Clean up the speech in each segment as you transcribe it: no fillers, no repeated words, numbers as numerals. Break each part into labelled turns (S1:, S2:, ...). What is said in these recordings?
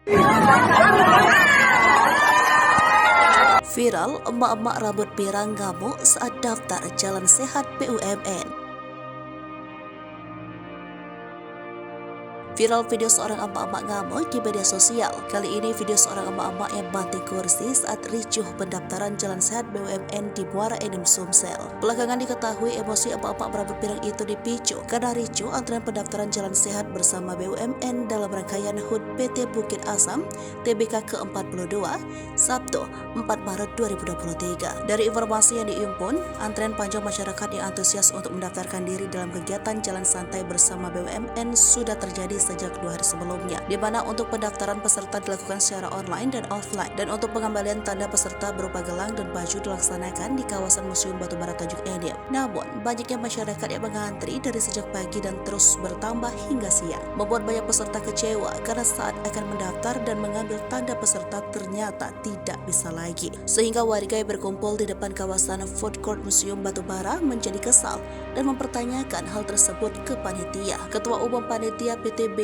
S1: Viral, emak-emak rambut pirang ngamuk saat daftar jalan sehat BUMN. Viral video seorang emak-emak ngamuk di media sosial. Kali ini video seorang emak-emak yang banting kursi saat ricuh pendaftaran jalan sehat BUMN di Muara Enim, Sumsel. Belakangan diketahui emosi emak-emak berambut pirang itu dipicu karena ricuh antrean pendaftaran jalan sehat bersama BUMN dalam rangkaian HUT PT Bukit Asam TBK ke-42 Sabtu 4 Maret 2023. Dari informasi yang diimpun, antrean panjang masyarakat yang antusias untuk mendaftarkan diri dalam kegiatan jalan santai bersama BUMN sudah terjadi sejak 2 hari sebelumnya, di mana untuk pendaftaran peserta dilakukan secara online dan offline, dan untuk pengembalian tanda peserta berupa gelang dan baju dilaksanakan di kawasan Museum Batubara Tanjung Enim. Namun, banyaknya masyarakat yang mengantri dari sejak pagi dan terus bertambah hingga siang, membuat banyak peserta kecewa karena saat akan mendaftar dan mengambil tanda peserta ternyata tidak bisa lagi. Sehingga warga yang berkumpul di depan kawasan Food Court Museum Batubara menjadi kesal dan mempertanyakan hal tersebut ke panitia. Ketua Umum Panitia PTBA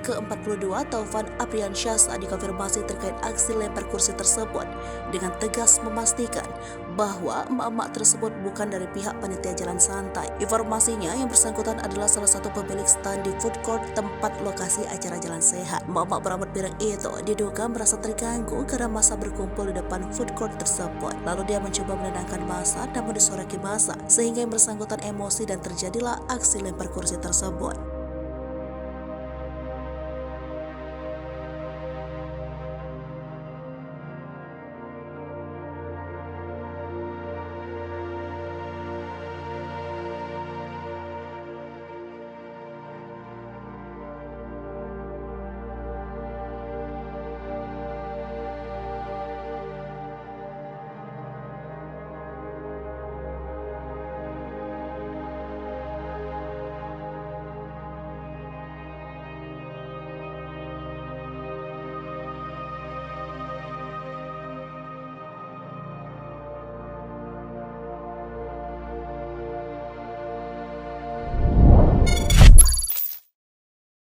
S1: ke-42 Taufan Apriansyah saat dikonfirmasi terkait aksi lempar kursi tersebut dengan tegas memastikan bahwa emak-emak tersebut bukan dari pihak panitia jalan santai. Informasinya, yang bersangkutan adalah salah satu pemilik stand di food court tempat lokasi acara jalan sehat. Emak-emak berambut pirang itu diduga merasa terganggu karena massa berkumpul di depan food court tersebut. Lalu dia mencoba menenangkan massa namun disoraki massa sehingga yang bersangkutan emosi dan terjadilah aksi lempar kursi tersebut.